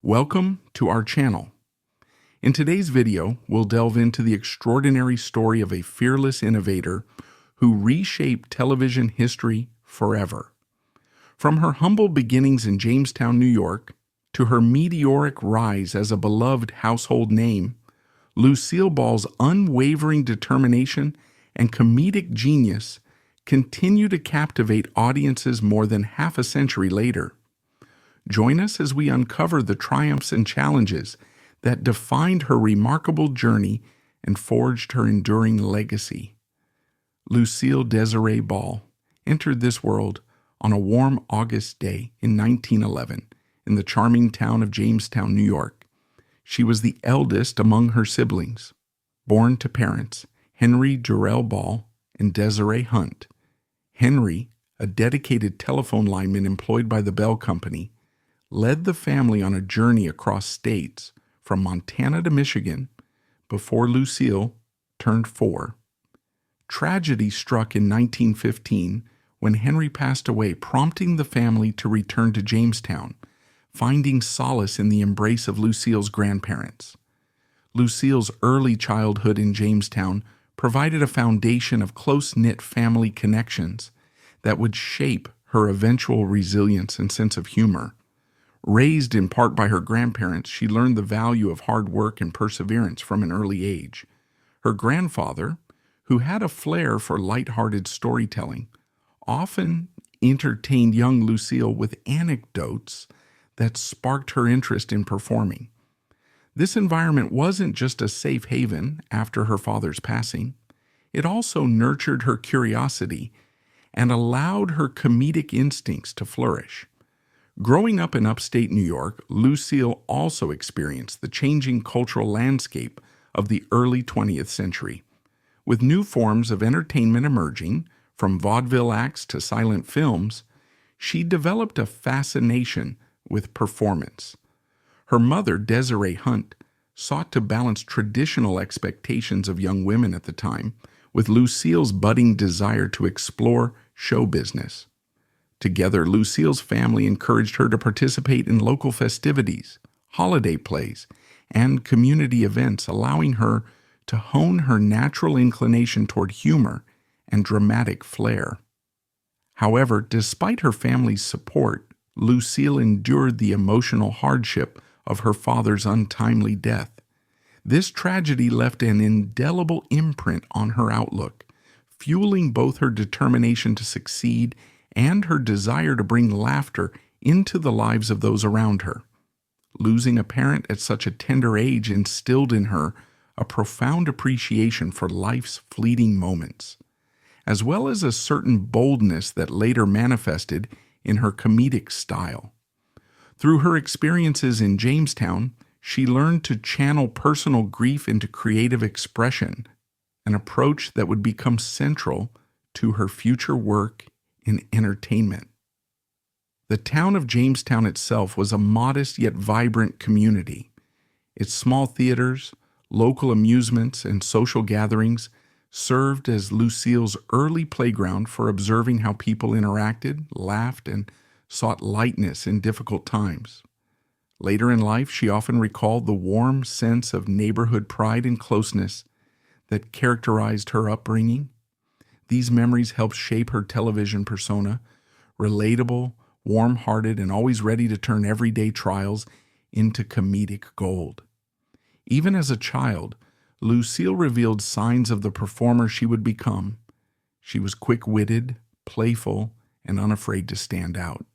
Welcome to our channel. In today's video, we'll delve into the extraordinary story of a fearless innovator who reshaped television history forever. From her humble beginnings in Jamestown, New York, to her meteoric rise as a beloved household name, Lucille Ball's unwavering determination and comedic genius continue to captivate audiences more than half a century later. Join us as we uncover the triumphs and challenges that defined her remarkable journey and forged her enduring legacy. Lucille Desiree Ball entered this world on a warm August day in 1911 in the charming town of Jamestown, New York. She was the eldest among her siblings, born to parents Henry Jarrell Ball and Desiree Hunt. Henry, a dedicated telephone lineman employed by the Bell Company, led the family on a journey across states from Montana to Michigan before Lucille turned 4. Tragedy struck in 1915 when Henry passed away, prompting the family to return to Jamestown, finding solace in the embrace of Lucille's grandparents. Lucille's early childhood in Jamestown provided a foundation of close-knit family connections that would shape her eventual resilience and sense of humor. Raised in part by her grandparents, she learned the value of hard work and perseverance from an early age. Her grandfather, who had a flair for light-hearted storytelling, often entertained young Lucille with anecdotes that sparked her interest in performing. This environment wasn't just a safe haven after her father's passing. It also nurtured her curiosity and allowed her comedic instincts to flourish. Growing up in upstate New York, Lucille also experienced the changing cultural landscape of the early 20th century. With new forms of entertainment emerging, from vaudeville acts to silent films, she developed a fascination with performance. Her mother, Desiree Hunt, sought to balance traditional expectations of young women at the time with Lucille's budding desire to explore show business. Together, Lucille's family encouraged her to participate in local festivities, holiday plays, and community events, allowing her to hone her natural inclination toward humor and dramatic flair. However, despite her family's support, Lucille endured the emotional hardship of her father's untimely death. This tragedy left an indelible imprint on her outlook, fueling both her determination to succeed and her desire to bring laughter into the lives of those around her. Losing a parent at such a tender age instilled in her a profound appreciation for life's fleeting moments, as well as a certain boldness that later manifested in her comedic style. Through her experiences in Jamestown, she learned to channel personal grief into creative expression, an approach that would become central to her future work in entertainment. The town of Jamestown itself was a modest yet vibrant community. Its small theaters, local amusements, and social gatherings served as Lucille's early playground for observing how people interacted, laughed, and sought lightness in difficult times. Later in life, she often recalled the warm sense of neighborhood pride and closeness that characterized her upbringing. These memories helped shape her television persona, relatable, warm-hearted, and always ready to turn everyday trials into comedic gold. Even as a child, Lucille revealed signs of the performer she would become. She was quick-witted, playful, and unafraid to stand out.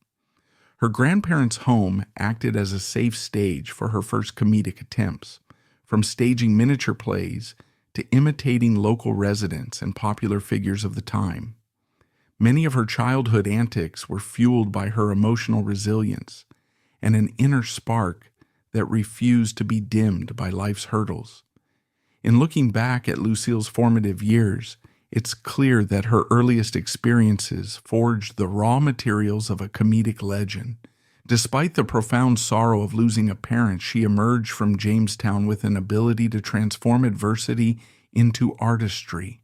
Her grandparents' home acted as a safe stage for her first comedic attempts, from staging miniature plays to imitating local residents and popular figures of the time. Many of her childhood antics were fueled by her emotional resilience and an inner spark that refused to be dimmed by life's hurdles. In looking back at Lucille's formative years, it's clear that her earliest experiences forged the raw materials of a comedic legend. Despite the profound sorrow of losing a parent, she emerged from Jamestown with an ability to transform adversity into artistry.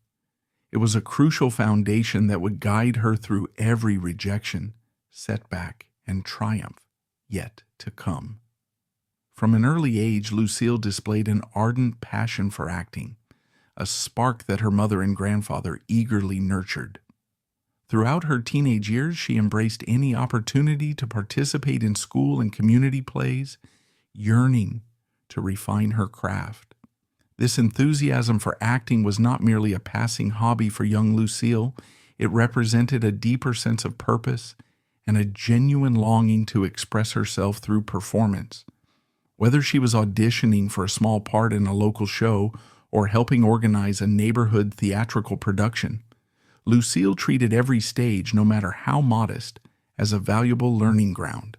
It was a crucial foundation that would guide her through every rejection, setback, and triumph yet to come. From an early age, Lucille displayed an ardent passion for acting, a spark that her mother and grandfather eagerly nurtured. Throughout her teenage years, she embraced any opportunity to participate in school and community plays, yearning to refine her craft. This enthusiasm for acting was not merely a passing hobby for young Lucille. It represented a deeper sense of purpose and a genuine longing to express herself through performance. Whether she was auditioning for a small part in a local show or helping organize a neighborhood theatrical production, Lucille treated every stage, no matter how modest, as a valuable learning ground.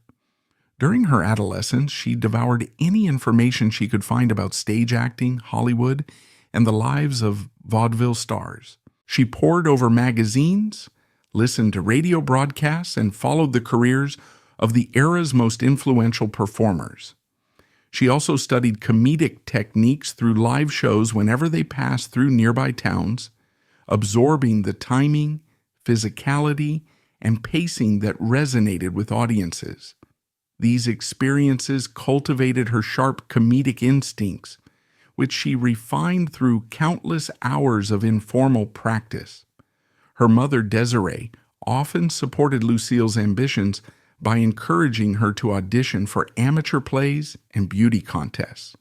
During her adolescence, she devoured any information she could find about stage acting, Hollywood, and the lives of vaudeville stars. She pored over magazines, listened to radio broadcasts, and followed the careers of the era's most influential performers. She also studied comedic techniques through live shows whenever they passed through nearby towns, absorbing the timing, physicality, and pacing that resonated with audiences. These experiences cultivated her sharp comedic instincts, which she refined through countless hours of informal practice. Her mother, Desiree, often supported Lucille's ambitions by encouraging her to audition for amateur plays and beauty contests.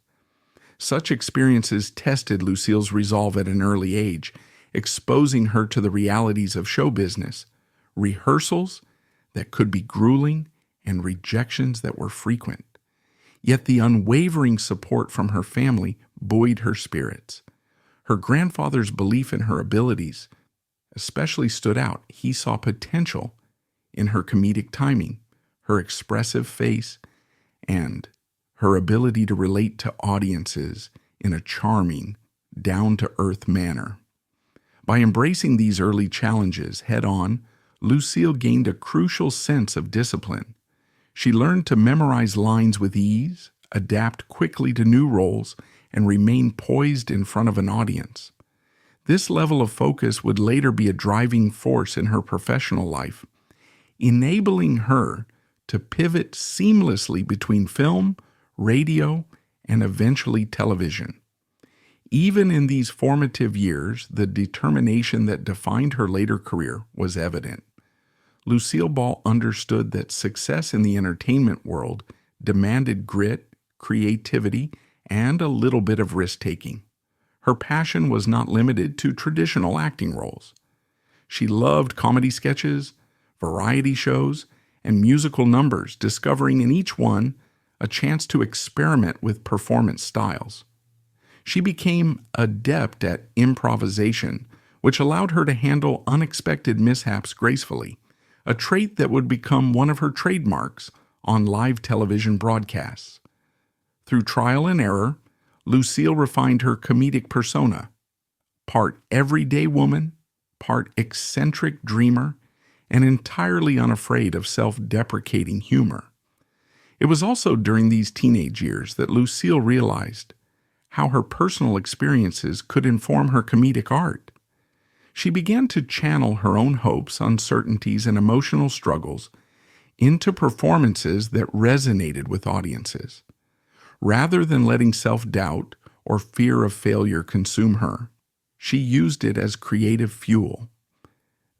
Such experiences tested Lucille's resolve at an early age, exposing her to the realities of show business, rehearsals that could be grueling, and rejections that were frequent. Yet the unwavering support from her family buoyed her spirits. Her grandfather's belief in her abilities especially stood out. He saw potential in her comedic timing, her expressive face, and her ability to relate to audiences in a charming, down-to-earth manner. By embracing these early challenges head-on, Lucille gained a crucial sense of discipline. She learned to memorize lines with ease, adapt quickly to new roles, and remain poised in front of an audience. This level of focus would later be a driving force in her professional life, enabling her to pivot seamlessly between film, radio, and eventually television. Even in these formative years, the determination that defined her later career was evident. Lucille Ball understood that success in the entertainment world demanded grit, creativity, and a little bit of risk-taking. Her passion was not limited to traditional acting roles. She loved comedy sketches, variety shows, and musical numbers, discovering in each one a chance to experiment with performance styles. She became adept at improvisation, which allowed her to handle unexpected mishaps gracefully, a trait that would become one of her trademarks on live television broadcasts. Through trial and error, Lucille refined her comedic persona, part everyday woman, part eccentric dreamer, and entirely unafraid of self-deprecating humor. It was also during these teenage years that Lucille realized how her personal experiences could inform her comedic art. She began to channel her own hopes, uncertainties, and emotional struggles into performances that resonated with audiences. Rather than letting self-doubt or fear of failure consume her, she used it as creative fuel.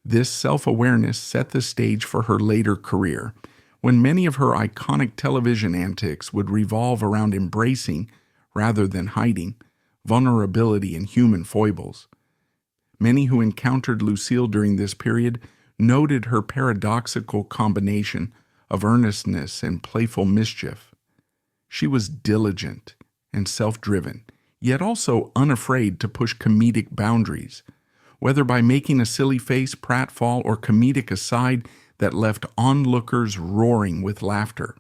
This self-awareness set the stage for her later career, when many of her iconic television antics would revolve around embracing, rather than hiding, vulnerability and human foibles. Many who encountered Lucille during this period noted her paradoxical combination of earnestness and playful mischief. She was diligent and self-driven, yet also unafraid to push comedic boundaries, whether by making a silly face, pratfall, or comedic aside that left onlookers roaring with laughter.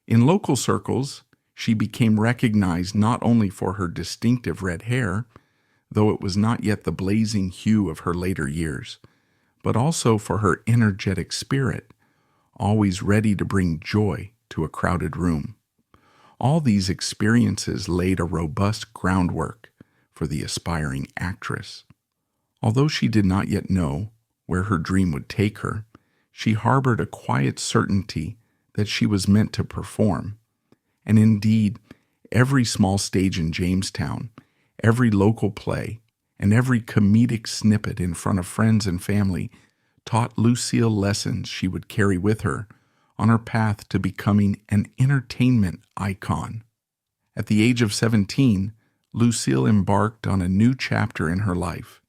In local circles, she became recognized not only for her distinctive red hair, though it was not yet the blazing hue of her later years, but also for her energetic spirit, always ready to bring joy to a crowded room. All these experiences laid a robust groundwork for the aspiring actress. Although she did not yet know where her dream would take her, she harbored a quiet certainty that she was meant to perform, And indeed, every small stage in Jamestown, every local play, and every comedic snippet in front of friends and family taught Lucille lessons she would carry with her on her path to becoming an entertainment icon. At the age of 17, Lucille embarked on a new chapter in her life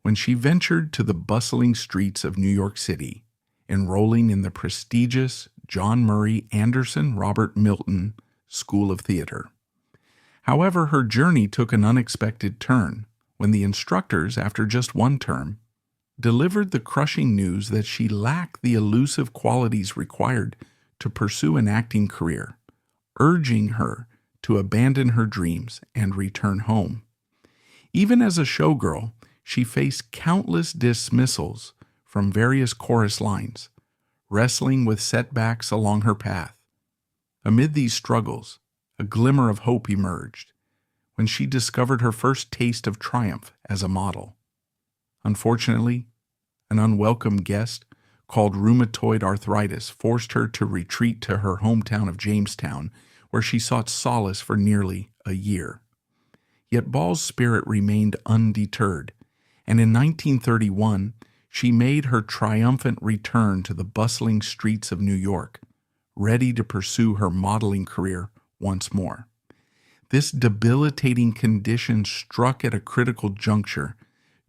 when she ventured to the bustling streets of New York City, enrolling in the prestigious John Murray Anderson Robert Milton School of Theater. However, her journey took an unexpected turn when the instructors, after just one term, delivered the crushing news that she lacked the elusive qualities required to pursue an acting career, urging her to abandon her dreams and return home. Even as a showgirl, she faced countless dismissals from various chorus lines, wrestling with setbacks along her path. Amid these struggles, a glimmer of hope emerged when she discovered her first taste of triumph as a model. Unfortunately, an unwelcome guest called rheumatoid arthritis forced her to retreat to her hometown of Jamestown, where she sought solace for nearly a year. Yet Ball's spirit remained undeterred, and in 1931, she made her triumphant return to the bustling streets of New York, ready to pursue her modeling career once more. This debilitating condition struck at a critical juncture,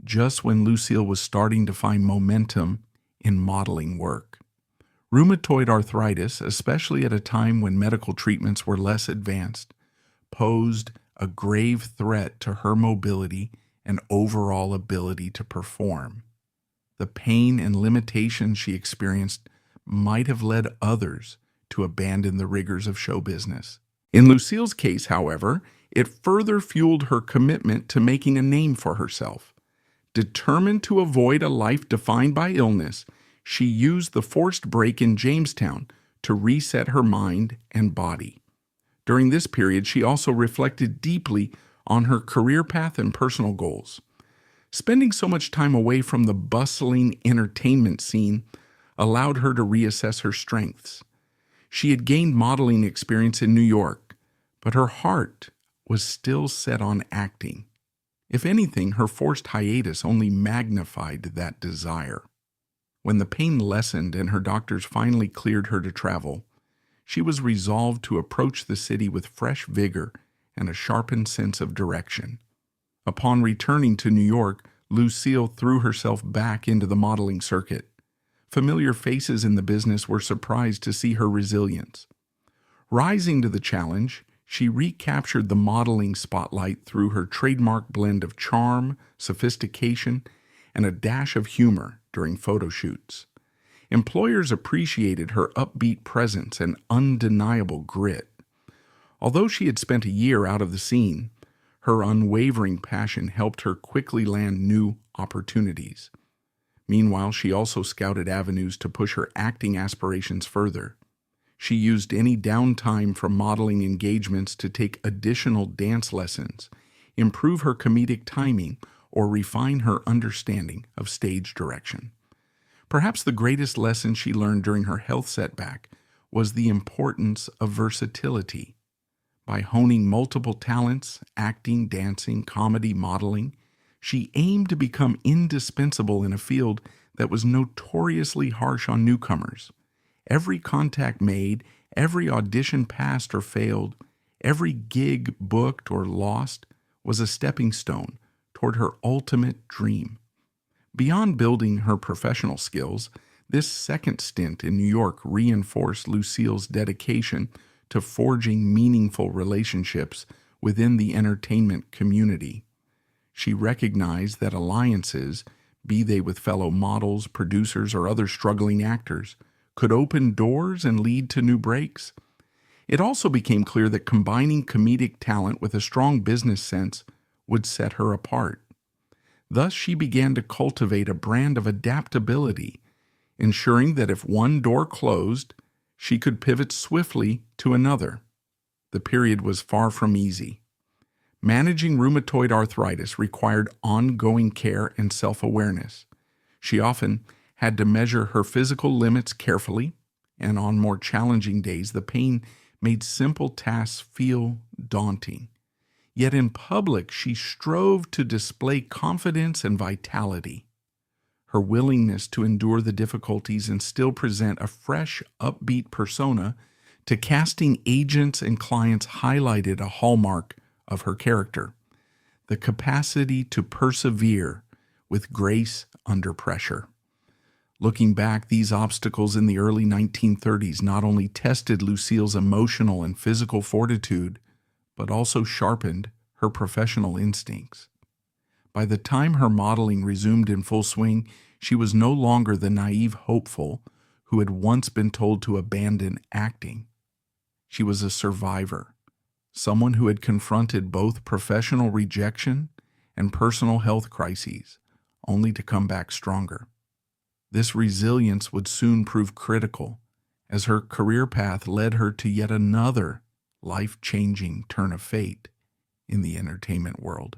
just when Lucille was starting to find momentum in modeling work. Rheumatoid arthritis, especially at a time when medical treatments were less advanced, posed a grave threat to her mobility and overall ability to perform. The pain and limitations she experienced might have led others to abandon the rigors of show business. In Lucille's case, however, it further fueled her commitment to making a name for herself. Determined to avoid a life defined by illness, she used the forced break in Jamestown to reset her mind and body. During this period, she also reflected deeply on her career path and personal goals. Spending so much time away from the bustling entertainment scene allowed her to reassess her strengths. She had gained modeling experience in New York, but her heart was still set on acting. If anything, her forced hiatus only magnified that desire. When the pain lessened and her doctors finally cleared her to travel, she was resolved to approach the city with fresh vigor and a sharpened sense of direction. Upon returning to New York, Lucille threw herself back into the modeling circuit. Familiar faces in the business were surprised to see her resilience. Rising to the challenge, she recaptured the modeling spotlight through her trademark blend of charm, sophistication, and a dash of humor during photo shoots. Employers appreciated her upbeat presence and undeniable grit. Although she had spent a year out of the scene, her unwavering passion helped her quickly land new opportunities. Meanwhile, she also scouted avenues to push her acting aspirations further. She used any downtime from modeling engagements to take additional dance lessons, improve her comedic timing, or refine her understanding of stage direction. Perhaps the greatest lesson she learned during her health setback was the importance of versatility. By honing multiple talents, acting, dancing, comedy, modeling, she aimed to become indispensable in a field that was notoriously harsh on newcomers. Every contact made, every audition passed or failed, every gig booked or lost was a stepping stone toward her ultimate dream. Beyond building her professional skills, this second stint in New York reinforced Lucille's dedication to forging meaningful relationships within the entertainment community. She recognized that alliances, be they with fellow models, producers, or other struggling actors, could open doors and lead to new breaks. It also became clear that combining comedic talent with a strong business sense would set her apart. Thus, she began to cultivate a brand of adaptability, ensuring that if one door closed, she could pivot swiftly to another. The period was far from easy. Managing rheumatoid arthritis required ongoing care and self-awareness. She often had to measure her physical limits carefully, and on more challenging days, the pain made simple tasks feel daunting. Yet in public, she strove to display confidence and vitality. Her willingness to endure the difficulties and still present a fresh, upbeat persona to casting agents and clients highlighted a hallmark of her character: the capacity to persevere with grace under pressure. Looking back, these obstacles in the early 1930s not only tested Lucille's emotional and physical fortitude, but also sharpened her professional instincts. By the time her modeling resumed in full swing, she was no longer the naive hopeful who had once been told to abandon acting. She was a survivor, someone who had confronted both professional rejection and personal health crises, only to come back stronger. This resilience would soon prove critical, as her career path led her to yet another life-changing turn of fate in the entertainment world.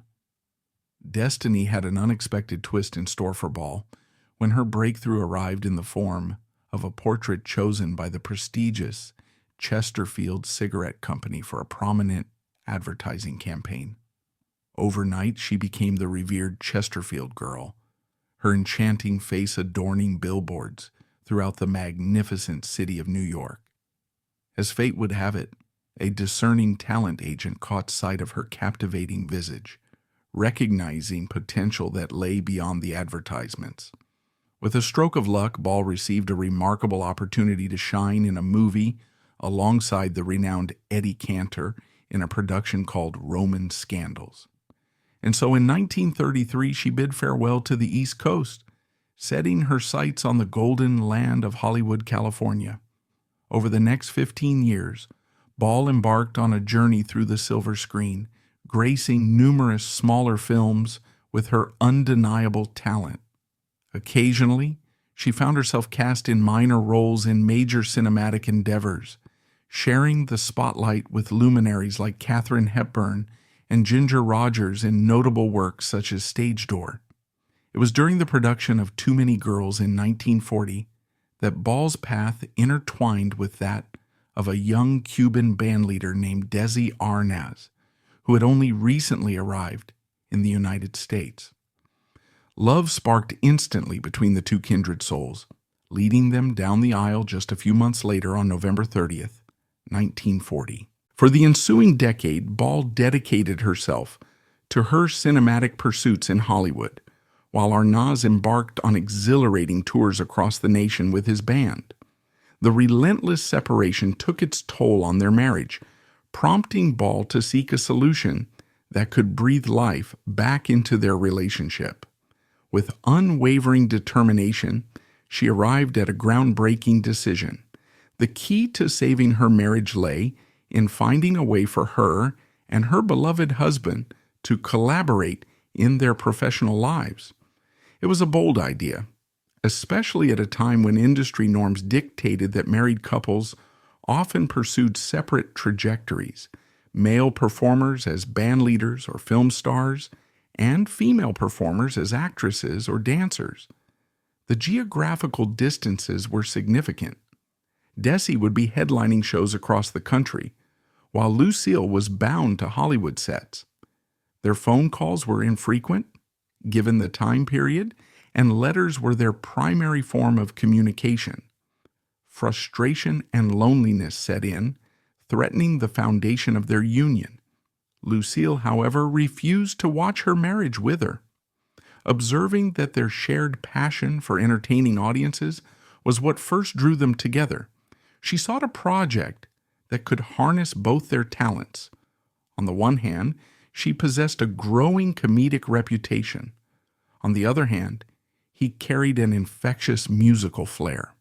Destiny had an unexpected twist in store for Ball when her breakthrough arrived in the form of a portrait chosen by the prestigious Chesterfield Cigarette Company for a prominent advertising campaign. Overnight, she became the revered Chesterfield girl, her enchanting face adorning billboards throughout the magnificent city of New York. As fate would have it, a discerning talent agent caught sight of her captivating visage, recognizing potential that lay beyond the advertisements. With a stroke of luck, Ball received a remarkable opportunity to shine in a movie alongside the renowned Eddie Cantor in a production called Roman Scandals. And so in 1933, she bid farewell to the East Coast, setting her sights on the golden land of Hollywood, California. Over the next 15 years, Ball embarked on a journey through the silver screen, gracing numerous smaller films with her undeniable talent. Occasionally, she found herself cast in minor roles in major cinematic endeavors, sharing the spotlight with luminaries like Katharine Hepburn and Ginger Rogers in notable works such as Stage Door. It was during the production of Too Many Girls in 1940 that Ball's path intertwined with that of a young Cuban bandleader named Desi Arnaz, who had only recently arrived in the United States. Love sparked instantly between the two kindred souls, leading them down the aisle just a few months later on November 30th, 1940. For the ensuing decade, Ball dedicated herself to her cinematic pursuits in Hollywood, while Arnaz embarked on exhilarating tours across the nation with his band. The relentless separation took its toll on their marriage, prompting Ball to seek a solution that could breathe life back into their relationship. With unwavering determination, she arrived at a groundbreaking decision. The key to saving her marriage lay in finding a way for her and her beloved husband to collaborate in their professional lives. It was a bold idea, especially at a time when industry norms dictated that married couples often pursued separate trajectories, male performers as band leaders or film stars, and female performers as actresses or dancers. The geographical distances were significant. Desi would be headlining shows across the country, while Lucille was bound to Hollywood sets. Their phone calls were infrequent, given the time period, and letters were their primary form of communication. Frustration and loneliness set in, threatening the foundation of their union. Lucille, however, refused to watch her marriage wither. Observing that their shared passion for entertaining audiences was what first drew them together, she sought a project that could harness both their talents. On the one hand, she possessed a growing comedic reputation. On the other hand, he carried an infectious musical flair.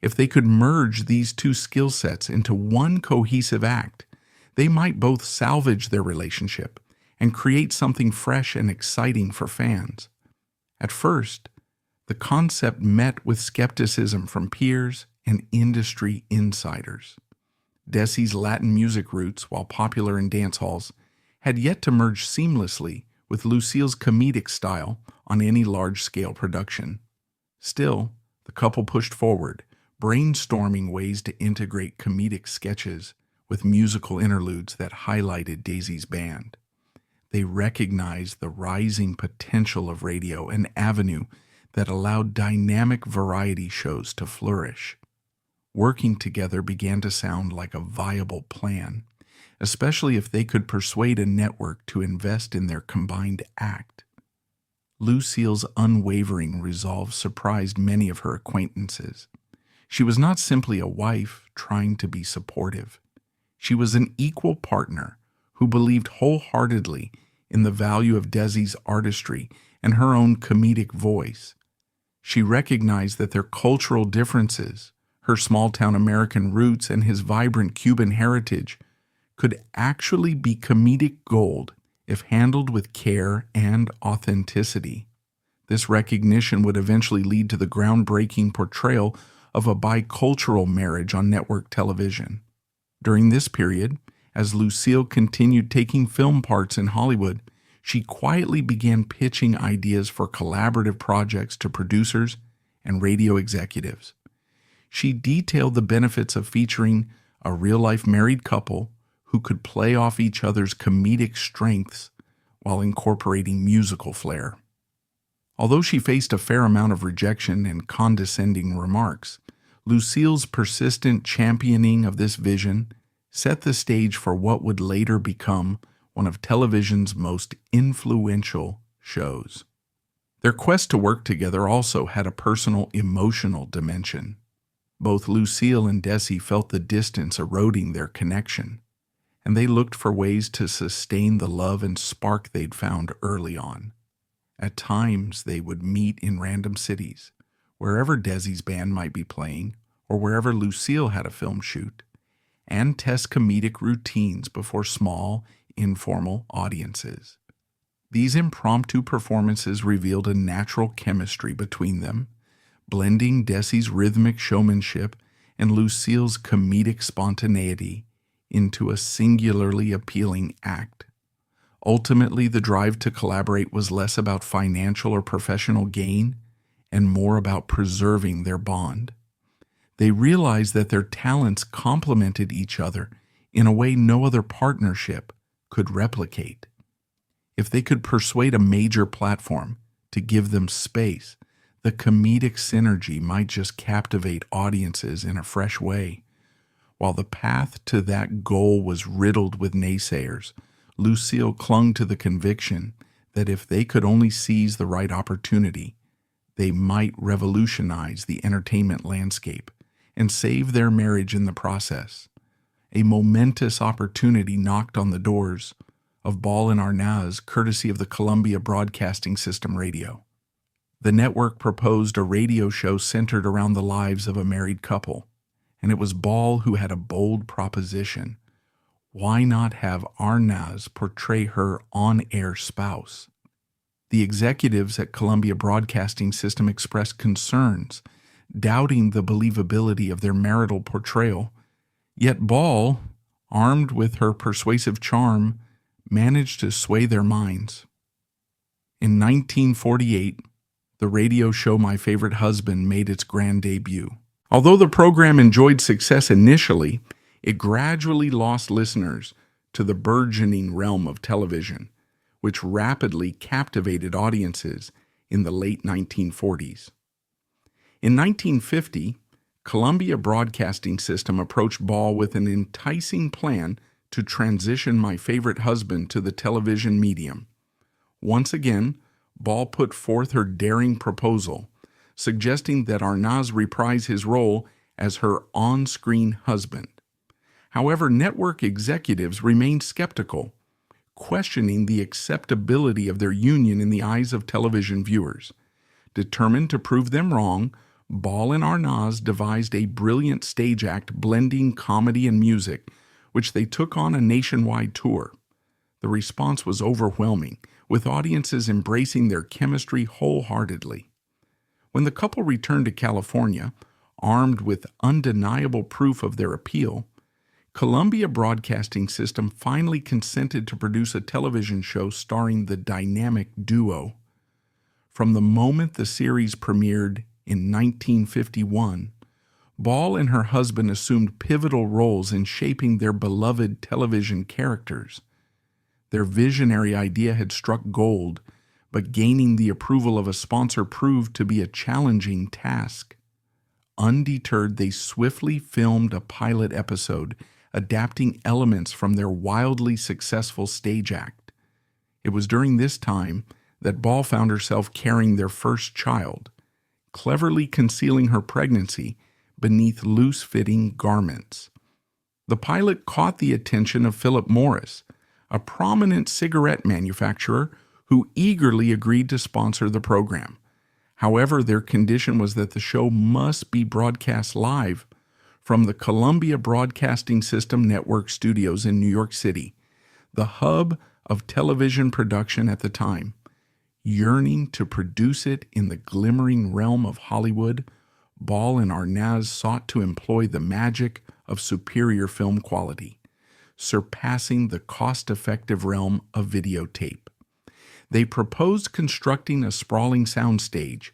If they could merge these two skill sets into one cohesive act, they might both salvage their relationship and create something fresh and exciting for fans. At first, the concept met with skepticism from peers and industry insiders. Desi's Latin music roots, while popular in dance halls, had yet to merge seamlessly with Lucille's comedic style on any large-scale production. Still, the couple pushed forward, brainstorming ways to integrate comedic sketches with musical interludes that highlighted Desi's band. They recognized the rising potential of radio, an avenue that allowed dynamic variety shows to flourish. Working together began to sound like a viable plan, especially if they could persuade a network to invest in their combined act. Lucille's unwavering resolve surprised many of her acquaintances. She was not simply a wife trying to be supportive. She was an equal partner who believed wholeheartedly in the value of Desi's artistry and her own comedic voice. She recognized that their cultural differences, her small-town American roots, and his vibrant Cuban heritage could actually be comedic gold if handled with care and authenticity. This recognition would eventually lead to the groundbreaking portrayal of a bicultural marriage on network television. During this period, as Lucille continued taking film parts in Hollywood, she quietly began pitching ideas for collaborative projects to producers and radio executives. She detailed the benefits of featuring a real-life married couple who could play off each other's comedic strengths while incorporating musical flair. Although she faced a fair amount of rejection and condescending remarks, Lucille's persistent championing of this vision set the stage for what would later become one of television's most influential shows. Their quest to work together also had a personal, emotional dimension. Both Lucille and Desi felt the distance eroding their connection, and they looked for ways to sustain the love and spark they'd found early on. At times, they would meet in random cities, wherever Desi's band might be playing, or wherever Lucille had a film shoot, and test comedic routines before small, informal audiences. These impromptu performances revealed a natural chemistry between them, blending Desi's rhythmic showmanship and Lucille's comedic spontaneity into a singularly appealing act. Ultimately, the drive to collaborate was less about financial or professional gain and more about preserving their bond. They realized that their talents complemented each other in a way no other partnership could replicate. If they could persuade a major platform to give them space, the comedic synergy might just captivate audiences in a fresh way. While the path to that goal was riddled with naysayers, Lucille clung to the conviction that if they could only seize the right opportunity, they might revolutionize the entertainment landscape and save their marriage in the process. A momentous opportunity knocked on the doors of Ball and Arnaz, courtesy of the Columbia Broadcasting System Radio. The network proposed a radio show centered around the lives of a married couple, and it was Ball who had a bold proposition. Why not have Arnaz portray her on-air spouse? The executives at Columbia Broadcasting System expressed concerns, doubting the believability of their marital portrayal. Yet Ball, armed with her persuasive charm, managed to sway their minds. In 1948, the radio show My Favorite Husband made its grand debut. Although the program enjoyed success initially, it gradually lost listeners to the burgeoning realm of television, which rapidly captivated audiences in the late 1940s. In 1950, Columbia Broadcasting System approached Ball with an enticing plan to transition My Favorite Husband to the television medium. Once again, Ball put forth her daring proposal, suggesting that Arnaz reprise his role as her on-screen husband. However, network executives remained skeptical, questioning the acceptability of their union in the eyes of television viewers. Determined to prove them wrong, Ball and Arnaz devised a brilliant stage act blending comedy and music, which they took on a nationwide tour. The response was overwhelming, with audiences embracing their chemistry wholeheartedly. When the couple returned to California, armed with undeniable proof of their appeal, Columbia Broadcasting System finally consented to produce a television show starring the dynamic duo. From the moment the series premiered in 1951, Ball and her husband assumed pivotal roles in shaping their beloved television characters. Their visionary idea had struck gold, but gaining the approval of a sponsor proved to be a challenging task. Undeterred, they swiftly filmed a pilot episode, adapting elements from their wildly successful stage act. It was during this time that Ball found herself carrying their first child, cleverly concealing her pregnancy beneath loose-fitting garments. The pilot caught the attention of Philip Morris, a prominent cigarette manufacturer who eagerly agreed to sponsor the program. However, their condition was that the show must be broadcast live from the Columbia Broadcasting System Network studios in New York City, the hub of television production at the time. Yearning to produce it in the glimmering realm of Hollywood, Ball and Arnaz sought to employ the magic of superior film quality, surpassing the cost-effective realm of videotape. They proposed constructing a sprawling soundstage,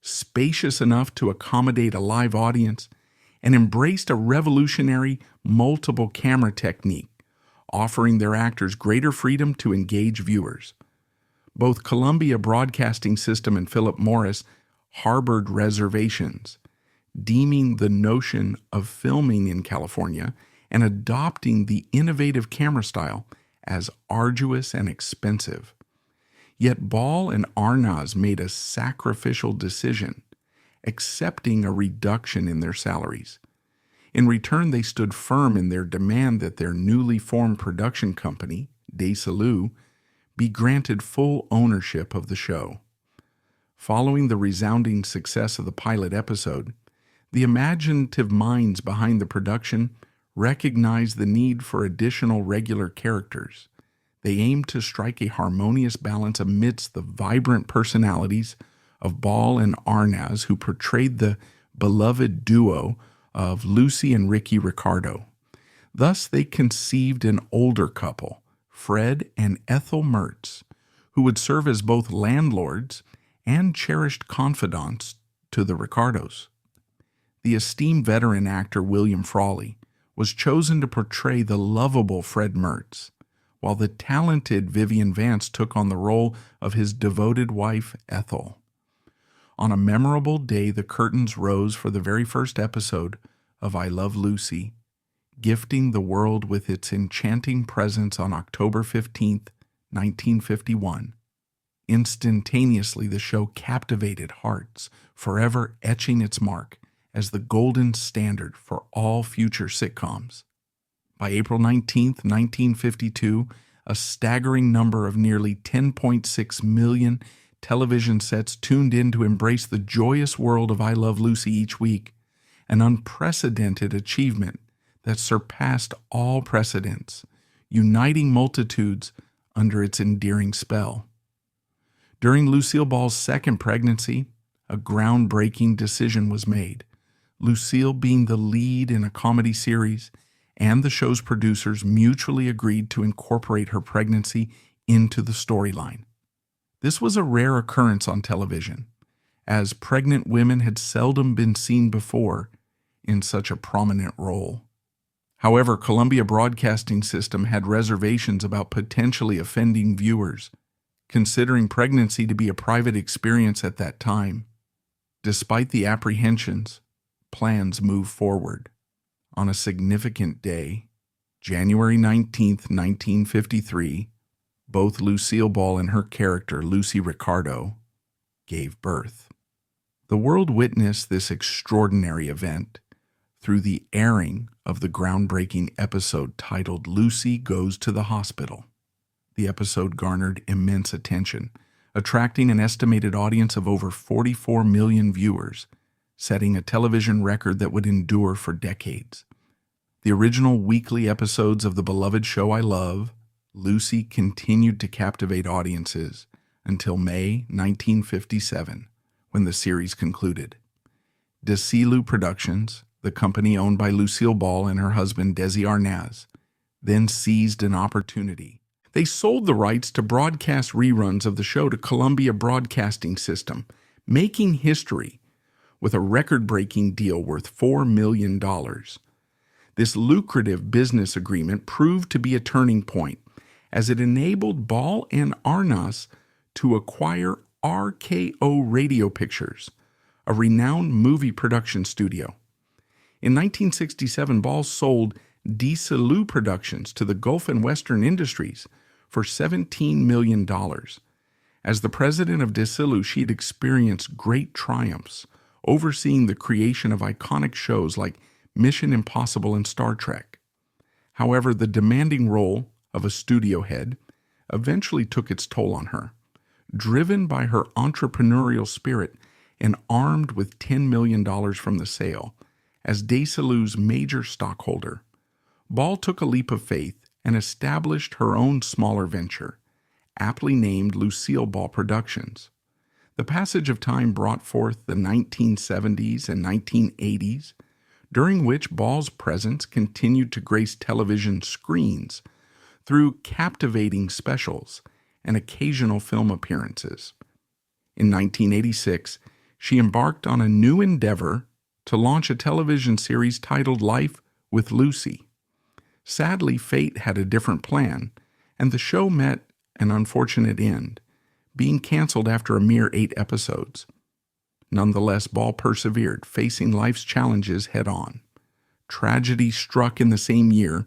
spacious enough to accommodate a live audience, and embraced a revolutionary multiple camera technique, offering their actors greater freedom to engage viewers. Both Columbia Broadcasting System and Philip Morris harbored reservations, deeming the notion of filming in California and adopting the innovative camera style as arduous and expensive. Yet Ball and Arnaz made a sacrificial decision, accepting a reduction in their salaries. In return, they stood firm in their demand that their newly formed production company, Desi, be granted full ownership of the show. Following the resounding success of the pilot episode, the imaginative minds behind the production recognized the need for additional regular characters. They aimed to strike a harmonious balance amidst the vibrant personalities of Ball and Arnaz, who portrayed the beloved duo of Lucy and Ricky Ricardo. Thus, they conceived an older couple, Fred and Ethel Mertz, who would serve as both landlords and cherished confidants to the Ricardos. The esteemed veteran actor William Frawley was chosen to portray the lovable Fred Mertz, while the talented Vivian Vance took on the role of his devoted wife, Ethel. On a memorable day, the curtains rose for the very first episode of I Love Lucy, gifting the world with its enchanting presence on October 15th, 1951. Instantaneously, the show captivated hearts, forever etching its mark as the golden standard for all future sitcoms. By April 19, 1952, a staggering number of nearly 10.6 million television sets tuned in to embrace the joyous world of I Love Lucy each week, an unprecedented achievement that surpassed all precedents, uniting multitudes under its endearing spell. During Lucille Ball's second pregnancy, a groundbreaking decision was made. Lucille, being the lead in a comedy series, and the show's producers mutually agreed to incorporate her pregnancy into the storyline. This was a rare occurrence on television, as pregnant women had seldom been seen before in such a prominent role. However, Columbia Broadcasting System had reservations about potentially offending viewers, considering pregnancy to be a private experience at that time. Despite the apprehensions, plans moved forward. On a significant day, January 19, 1953, both Lucille Ball and her character, Lucy Ricardo, gave birth. The world witnessed this extraordinary event through the airing of the groundbreaking episode titled Lucy Goes to the Hospital. The episode garnered immense attention, attracting an estimated audience of over 44 million viewers, setting a television record that would endure for decades. The original weekly episodes of the beloved show I Love Lucy continued to captivate audiences until May 1957, when the series concluded. Desi Productions, the company owned by Lucille Ball and her husband Desi Arnaz, then seized an opportunity. They sold the rights to broadcast reruns of the show to Columbia Broadcasting System, making history with a record-breaking deal worth $4 million. This lucrative business agreement proved to be a turning point, as it enabled Ball and Arnaz to acquire RKO Radio Pictures, a renowned movie production studio. In 1967, Ball sold Desi Productions to the Gulf and Western Industries for $17 million. As the president of Desi, she had experienced great triumphs, overseeing the creation of iconic shows like Mission Impossible and Star Trek. However, the demanding role of a studio head eventually took its toll on her. Driven by her entrepreneurial spirit and armed with $10 million from the sale, as Desilu's major stockholder, Ball took a leap of faith and established her own smaller venture, aptly named Lucille Ball Productions. The passage of time brought forth the 1970s and 1980s, during which Ball's presence continued to grace television screens through captivating specials and occasional film appearances. In 1986, she embarked on a new endeavor to launch a television series titled Life with Lucy. Sadly, fate had a different plan, and the show met an unfortunate end, being canceled after a mere 8 episodes. Nonetheless, Ball persevered, facing life's challenges head-on. Tragedy struck in the same year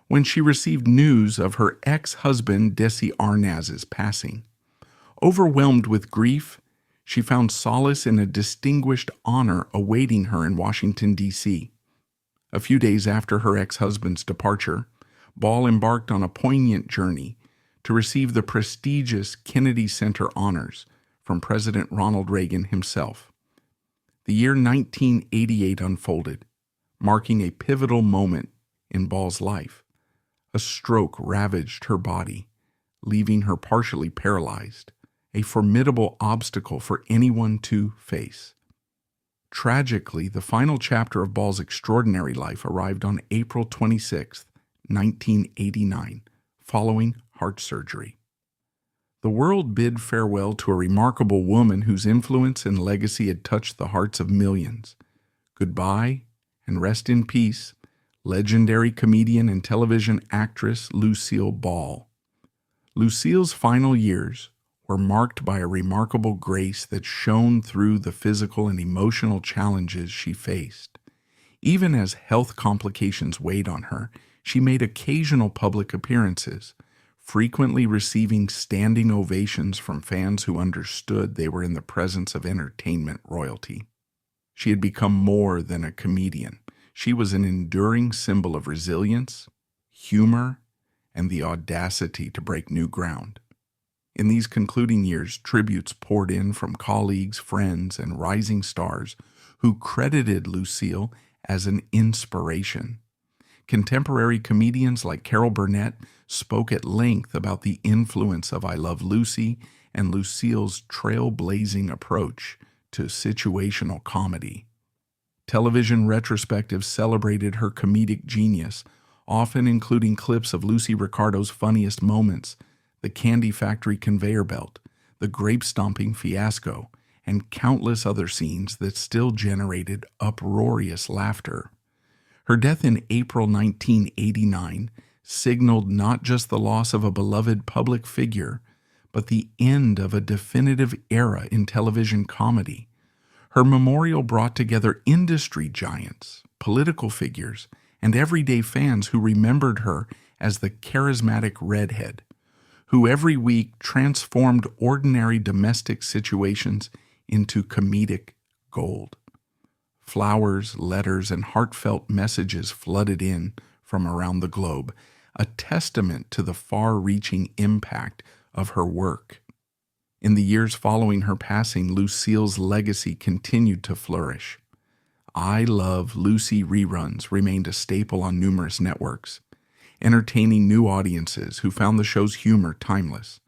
when she received news of her ex-husband Desi Arnaz's passing. Overwhelmed with grief, she found solace in a distinguished honor awaiting her in Washington, D.C. A few days after her ex-husband's departure, Ball embarked on a poignant journey to receive the prestigious Kennedy Center honors from President Ronald Reagan himself. The year 1988 unfolded, marking a pivotal moment in Ball's life. A stroke ravaged her body, leaving her partially paralyzed, a formidable obstacle for anyone to face. Tragically, the final chapter of Ball's extraordinary life arrived on April 26, 1989, following heart surgery. The world bid farewell to a remarkable woman whose influence and legacy had touched the hearts of millions. Goodbye, and rest in peace, legendary comedian and television actress Lucille Ball. Lucille's final years were marked by a remarkable grace that shone through the physical and emotional challenges she faced. Even as health complications weighed on her, she made occasional public appearances, frequently receiving standing ovations from fans who understood they were in the presence of entertainment royalty. She had become more than a comedian. She was an enduring symbol of resilience, humor, and the audacity to break new ground. In these concluding years, tributes poured in from colleagues, friends, and rising stars who credited Lucille as an inspiration. Contemporary comedians like Carol Burnett spoke at length about the influence of I Love Lucy and Lucille's trailblazing approach to situational comedy. Television retrospectives celebrated her comedic genius, often including clips of Lucy Ricardo's funniest moments, the Candy Factory conveyor belt, the grape-stomping fiasco, and countless other scenes that still generated uproarious laughter. Her death in April 1989 signaled not just the loss of a beloved public figure, but the end of a definitive era in television comedy. Her memorial brought together industry giants, political figures, and everyday fans who remembered her as the charismatic redhead, who every week transformed ordinary domestic situations into comedic gold. Flowers, letters, and heartfelt messages flooded in from around the globe, a testament to the far-reaching impact of her work. In the years following her passing, Lucille's legacy continued to flourish. I Love Lucy reruns remained a staple on numerous networks, entertaining new audiences who found the show's humor timeless.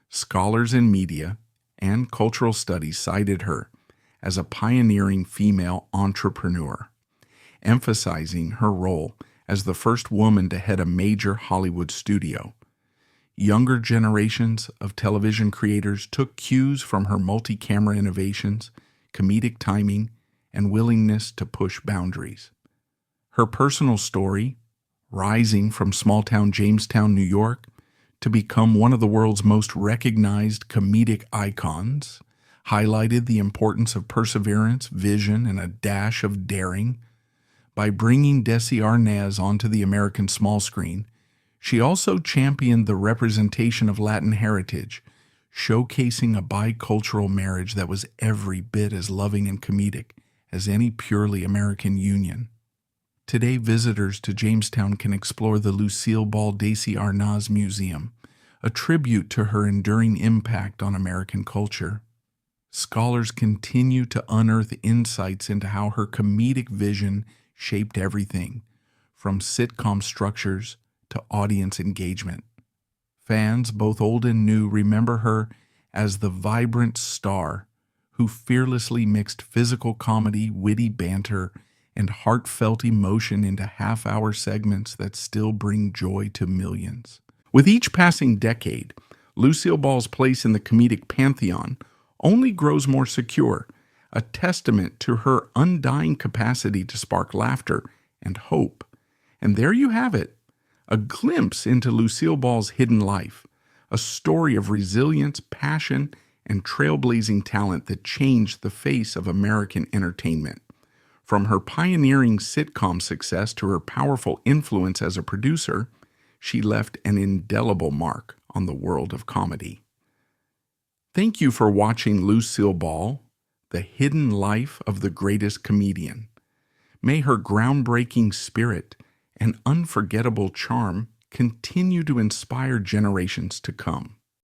Scholars in media and cultural studies cited her as a pioneering female entrepreneur, emphasizing her role as the first woman to head a major Hollywood studio. Younger generations of television creators took cues from her multi-camera innovations, comedic timing, and willingness to push boundaries. Her personal story, rising from small-town Jamestown, New York, to become one of the world's most recognized comedic icons, highlighted the importance of perseverance, vision, and a dash of daring. By bringing Desi Arnaz onto the American small screen, she also championed the representation of Latin heritage, showcasing a bicultural marriage that was every bit as loving and comedic as any purely American union. Today, visitors to Jamestown can explore the Lucille Ball Desi Arnaz Museum, a tribute to her enduring impact on American culture. Scholars continue to unearth insights into how her comedic vision shaped everything, from sitcom structures to audience engagement. Fans, both old and new, remember her as the vibrant star who fearlessly mixed physical comedy, witty banter, and heartfelt emotion into half-hour segments that still bring joy to millions. With each passing decade, Lucille Ball's place in the comedic pantheon only grows more secure, a testament to her undying capacity to spark laughter and hope. And there you have it, a glimpse into Lucille Ball's hidden life, a story of resilience, passion, and trailblazing talent that changed the face of American entertainment. From her pioneering sitcom success to her powerful influence as a producer, she left an indelible mark on the world of comedy. Thank you for watching Lucille Ball, the hidden life of the greatest comedian. May her groundbreaking spirit and unforgettable charm continue to inspire generations to come.